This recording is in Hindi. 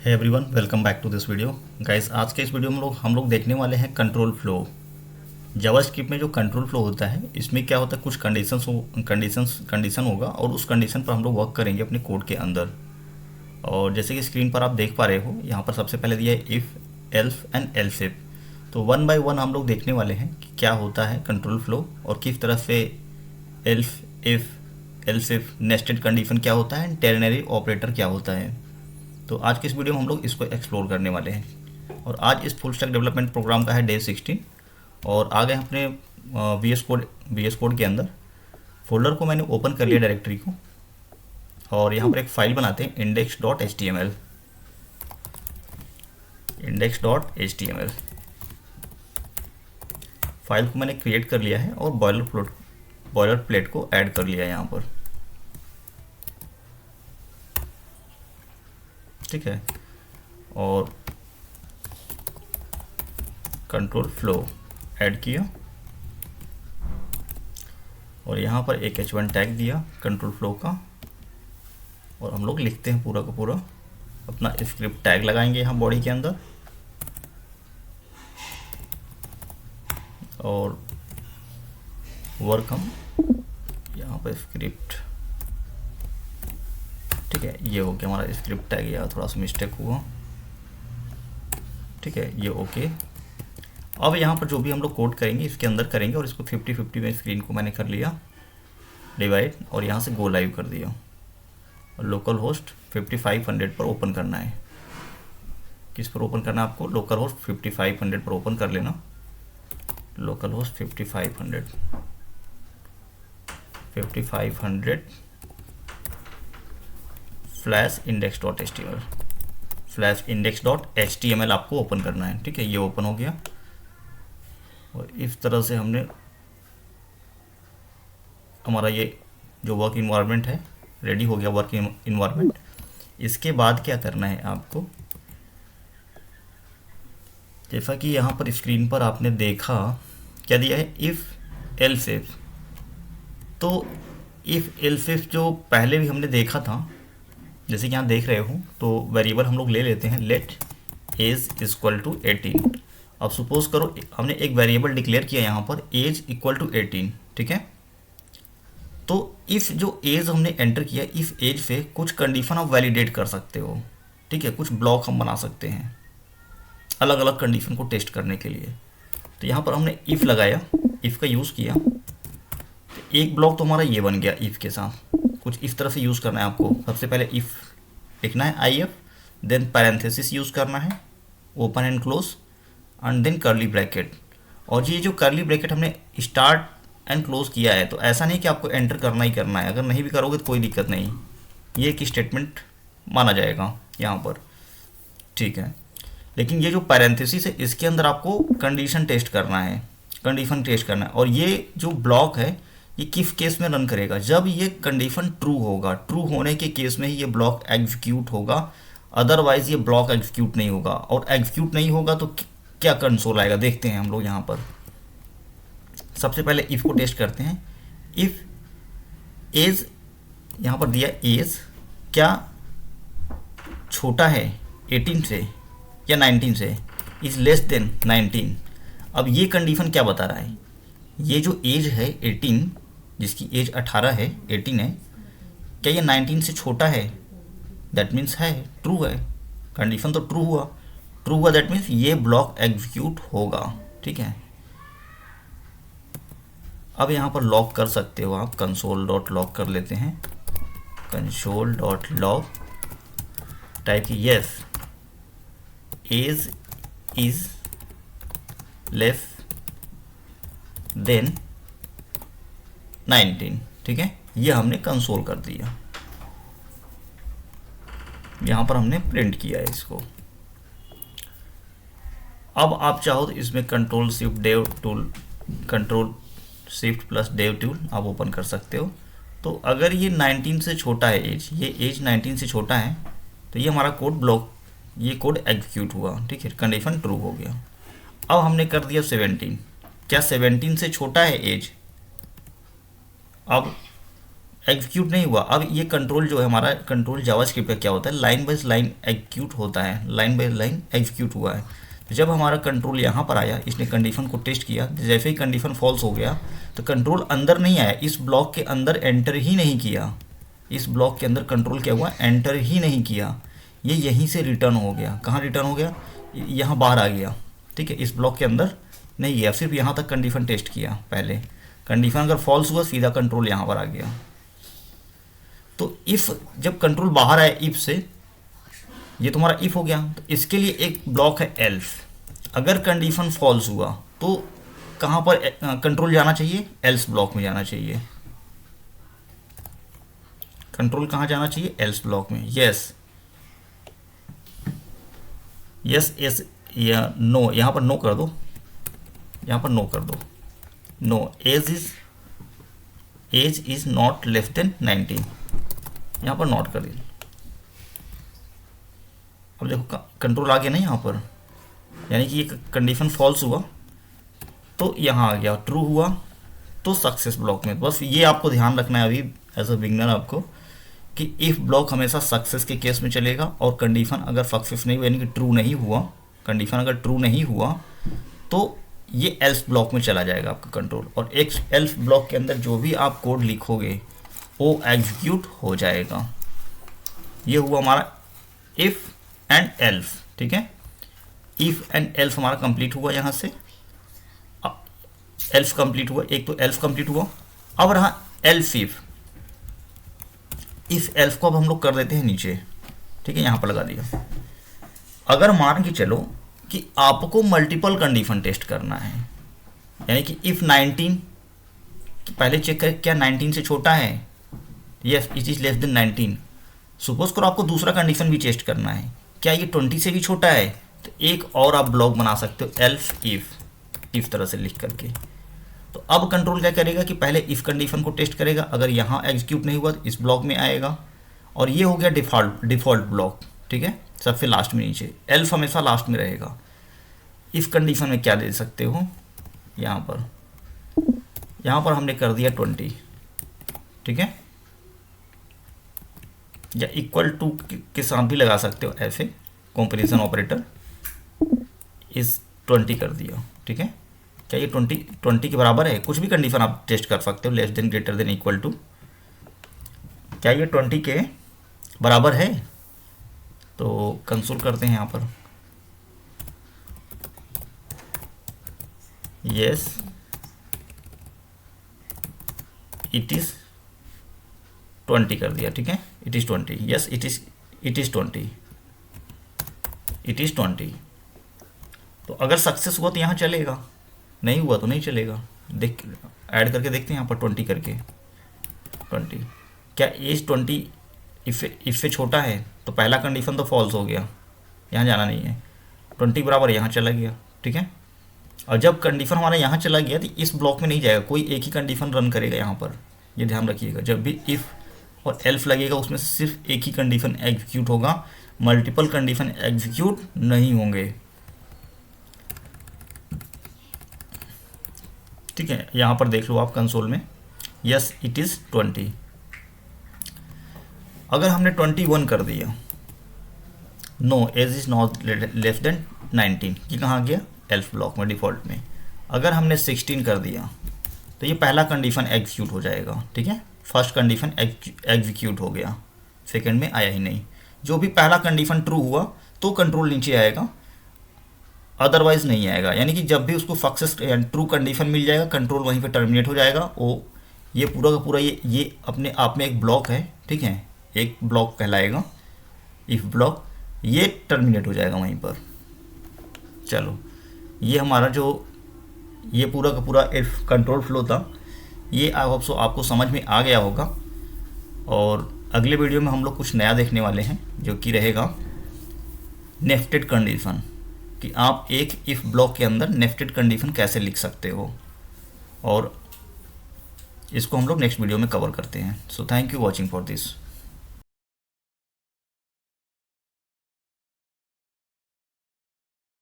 है everyone, welcome back to this video. Guys, आज के इस वीडियो में हम लोग देखने वाले हैं कंट्रोल फ्लो। जावास्क्रिप्ट में जो कंट्रोल फ्लो होता है, इसमें क्या होता है, कुछ कंडीशन होगा और उस कंडीशन पर हम लोग वर्क करेंगे अपने कोड के अंदर। और जैसे कि स्क्रीन पर आप देख पा रहे हो, यहाँ पर सबसे पहले दिया है if, elf and else if. तो वन बाय वन हम लोग देखने वाले हैं कि क्या होता है कंट्रोल फ्लो और किस तरह से elf, if, else if, nested condition क्या होता है, टेर्नरी ऑपरेटर क्या होता है। तो आज के इस वीडियो में हम लोग इसको एक्सप्लोर करने वाले हैं। और आज इस फुल स्टैक डेवलपमेंट प्रोग्राम का है डे 16 और आ गए अपने वी एस कोड के अंदर। फोल्डर को मैंने ओपन कर लिया, डायरेक्टरी को, और यहाँ पर एक फाइल बनाते हैं index.html। index.html फाइल को मैंने क्रिएट कर लिया है और बॉयलर प्लेट को ऐड कर लिया है यहाँ पर। ठीक है, और कंट्रोल फ्लो ऐड किया और यहाँ पर एक h1 टैग दिया कंट्रोल फ्लो का। और हम लोग लिखते हैं पूरा का पूरा अपना स्क्रिप्ट टैग लगाएंगे यहाँ बॉडी के अंदर, और वर्क हम यहाँ पर स्क्रिप्ट। ठीक है, ये हो गया हमारा स्क्रिप्ट टैग, या थोड़ा सा मिस्टेक हुआ। ठीक है, ये ओके। अब यहाँ पर जो भी हम लोग कोड करेंगे इसके अंदर करेंगे, और इसको 50-50 में स्क्रीन को मैंने कर लिया डिवाइड और यहाँ से गो लाइव कर दिया। और लोकल होस्ट 5500 पर ओपन करना है। किस पर ओपन करना है आपको? लोकल होस्ट 5500 पर ओपन कर लेना। लोकल होस्ट 5500 फ्लैश index.html आपको ओपन करना है। ठीक है, ये ओपन हो गया और इस तरह से हमने हमारा ये जो वर्क इन्वायरमेंट है रेडी हो गया, वर्क इन्वायरमेंट। इसके बाद क्या करना है आपको, जैसा कि यहाँ पर स्क्रीन पर आपने देखा क्या दिया है, इफ़ एल्स इफ। तो इफ़ एल्स इफ जो पहले भी हमने देखा था, जैसे कि यहाँ देख रहे हो, तो वेरिएबल हम लोग ले लेते हैं लेट एज इक्वल टू 18। अब सपोज करो हमने एक वेरिएबल डिक्लेयर किया यहाँ पर एज इक्वल टू 18। ठीक है, तो इफ़ जो एज हमने एंटर किया, इफ़ एज से कुछ कंडीशन आप वैलिडेट कर सकते हो। ठीक है, कुछ ब्लॉक हम बना सकते हैं अलग अलग कंडीशन को टेस्ट करने के लिए। तो यहाँ पर हमने इफ़ लगाया, इफ़ का यूज़ किया, तो एक ब्लॉक तो हमारा ये बन गया इफ़ के साथ। कुछ इस तरह से यूज़ करना है आपको। सबसे पहले इफ़ लिखना है IF, देन पैरेंथेसिस यूज़ करना है, open and close, and then curly bracket. और ये जो कर्ली ब्रैकेट हमने स्टार्ट एंड क्लोज किया है, तो ऐसा नहीं कि आपको एंटर करना ही करना है। अगर नहीं भी करोगे तो कोई दिक्कत नहीं, ये एक स्टेटमेंट माना जाएगा यहाँ पर। ठीक है, लेकिन ये जो पैरेंथेसिस है इसके अंदर आपको कंडीशन टेस्ट करना है, कंडीशन टेस्ट करना है। और ये जो ब्लॉक है ये किस केस में रन करेगा? जब ये कंडीशन ट्रू होगा। ट्रू होने के केस में ही ये ब्लॉक एग्जीक्यूट होगा, अदरवाइज ये ब्लॉक एग्जीक्यूट नहीं होगा। और एग्जीक्यूट नहीं होगा तो क्या कंसोल आएगा, देखते हैं हम लोग यहाँ पर। सबसे पहले इफ़ को टेस्ट करते हैं। इफ़ एज, यहाँ पर दिया एज क्या छोटा है 18 से या 19 से, इज लेस देन 19। अब ये कंडीशन क्या बता रहा है, ये जो एज है 18, जिसकी एज 18 है, 18 है, क्या ये 19 से छोटा है? दैट मीन्स है, ट्रू है। कंडीशन तो ट्रू हुआ, ट्रू हुआ दैट मीन्स ये ब्लॉक एग्जीक्यूट होगा। ठीक है, अब यहाँ पर लॉग कर सकते हो आप, कंसोल डॉट लॉग कर लेते हैं। कंसोल डॉट लॉग टाइप की yes age is less than 19। ठीक है, ये हमने कंसोल कर दिया, यहाँ पर हमने प्रिंट किया है इसको। अब आप चाहो तो इसमें control shift dev tool, control shift plus dev tool आप ओपन कर सकते हो। तो अगर ये 19 से छोटा है एज, ये एज 19 से छोटा है, तो ये हमारा कोड ब्लॉक, ये कोड एग्जीक्यूट हुआ। ठीक है, कंडीशन ट्रू हो गया। अब हमने कर दिया 17, क्या 17 से छोटा है एज? अब एग्जीक्यूट नहीं हुआ। अब ये कंट्रोल जो है हमारा कंट्रोल जावास्क्रिप्ट का क्या होता है, लाइन बाय लाइन एग्जीक्यूट होता है, लाइन बाय लाइन एग्जीक्यूट हुआ है। तो जब हमारा कंट्रोल यहाँ पर आया, इसने कंडीशन को टेस्ट किया, जैसे ही कंडीशन फॉल्स हो गया तो कंट्रोल अंदर नहीं आया, इस ब्लॉक के अंदर एंटर ही नहीं किया, इस ब्लॉक के अंदर कंट्रोल क्या हुआ, एंटर ही नहीं किया, ये यहीं से रिटर्न हो गया। कहाँ रिटर्न हो गया, यहाँ बाहर आ गया, ठीक है, इस ब्लॉक के अंदर नहीं गया, सिर्फ यहाँ तक कंडीशन टेस्ट किया पहले। कंडीशन अगर फॉल्स हुआ सीधा कंट्रोल यहाँ पर आ गया। तो इफ़ जब कंट्रोल बाहर आए इफ से, ये तुम्हारा इफ हो गया, तो इसके लिए एक ब्लॉक है एल्स। अगर कंडीशन फॉल्स हुआ तो कहाँ पर कंट्रोल जाना चाहिए, एल्स ब्लॉक में जाना चाहिए। कंट्रोल कहाँ जाना चाहिए, एल्स ब्लॉक में। यस यस यस, या नो, यहाँ पर नो कर दो, यहाँ पर नो कर दो, no, age is not less than 19, यहाँ पर नोट कर दिया। अब देखो कंट्रोल आ गया ना यहाँ पर, यानी कि ये कंडीशन फॉल्स हुआ तो यहाँ आ गया, ट्रू हुआ तो सक्सेस ब्लॉक में। बस ये आपको ध्यान रखना है अभी एज अ बिगनर आपको, कि इफ ब्लॉक हमेशा सक्सेस के केस में चलेगा, और कंडीशन अगर सक्सेस नहीं हुआ यानी कि ट्रू नहीं हुआ, कंडीशन अगर ट्रू नहीं हुआ तो ये एल्स ब्लॉक में चला जाएगा आपका कंट्रोल, और एक एल्स ब्लॉक के अंदर जो भी आप कोड लिखोगे वो एग्जीक्यूट हो जाएगा। ये हुआ हमारा इफ एंड एल्स, ठीक है। इफ एंड एल्स हमारा कंप्लीट हुआ, यहाँ से एल्स कंप्लीट हुआ, एक तो एल्स कंप्लीट हुआ। अब रहा एल्स इफ एल्स को अब हम लोग कर देते हैं नीचे, ठीक है, यहाँ पर लगा दिया। अगर मान के चलो कि आपको मल्टीपल कंडीशन टेस्ट करना है, यानी कि इफ 19, पहले चेक करें क्या 19 से छोटा है, yes it is less than 19। Suppose करो आपको दूसरा कंडीशन भी टेस्ट करना है, क्या ये 20 से भी छोटा है, तो एक और आप ब्लॉक बना सकते हो, एल्स इफ तरह से लिख करके। तो अब कंट्रोल क्या करेगा कि पहले इफ कंडीशन को टेस्ट करेगा, अगर यहाँ एग्जीक्यूट नहीं हुआ तो इस ब्लॉक में आएगा, और ये हो गया डिफॉल्ट ब्लॉक, ठीक है, सबसे लास्ट में नीचे। एल्स हमेशा लास्ट में रहेगा। इफ कंडीशन में क्या दे सकते हो, यहाँ पर हमने कर दिया 20, ठीक है, या इक्वल टू के साथ भी लगा सकते हो, ऐसे कंपैरिजन ऑपरेटर, इस 20 कर दिया, ठीक है। क्या ये 20 के बराबर है, कुछ भी कंडीशन आप टेस्ट कर सकते हो, less than, greater than, equal to. क्या ये 20 के बराबर है, तो कंसोल करते हैं यहाँ पर, यस इट इज 20 कर दिया, ठीक है, it is 20, yes it is 20। तो अगर सक्सेस हुआ तो यहाँ चलेगा, नहीं हुआ तो नहीं चलेगा। देख ऐड करके देखते हैं यहाँ पर 20 करके, 20, क्या एज 20 इफ से छोटा है, तो पहला कंडीशन तो फॉल्स हो गया, यहाँ जाना नहीं है, 20 बराबर यहाँ चला गया, ठीक है। और जब कंडीशन हमारा यहाँ चला गया तो इस ब्लॉक में नहीं जाएगा, कोई एक ही कंडीशन रन करेगा यहाँ पर, ये ध्यान रखिएगा। जब भी इफ़ और एल्स लगेगा उसमें सिर्फ एक ही कंडीशन एग्जीक्यूट होगा, मल्टीपल कंडीशन एग्जीक्यूट नहीं होंगे, ठीक है। यहाँ पर देख लो आप कंसोल में, यस इट इज़ 20। अगर हमने 21 कर दिया, no age is not less than 19, ये कहाँ गया, एल्स ब्लॉक में, डिफ़ॉल्ट में। अगर हमने 16 कर दिया तो ये पहला कंडीशन एग्जीक्यूट हो जाएगा, ठीक है, फर्स्ट कंडीशन एग्जीक्यूट हो गया, सेकंड में आया ही नहीं। जो भी पहला कंडीशन ट्रू हुआ तो कंट्रोल नीचे आएगा, अदरवाइज नहीं आएगा। यानी कि जब भी उसको सक्सेस ट्रू कंडीशन मिल जाएगा, कंट्रोल वहीं पे टर्मिनेट हो जाएगा। वो ये पूरा का पूरा ये अपने आप में एक ब्लॉक है, ठीक है, एक ब्लॉक कहलाएगा इफ ब्लॉक, ये टर्मिनेट हो जाएगा वहीं पर। चलो ये हमारा जो ये पूरा का पूरा इफ कंट्रोल फ्लो था, ये आई होप सो आपको समझ में आ गया होगा। और अगले वीडियो में हम लोग कुछ नया देखने वाले हैं, जो कि रहेगा नेस्टेड कंडीशन, कि आप एक इफ ब्लॉक के अंदर नेस्टेड कंडीशन कैसे लिख सकते हो, और इसको हम लोग नेक्स्ट वीडियो में कवर करते हैं। So thank you watching for this.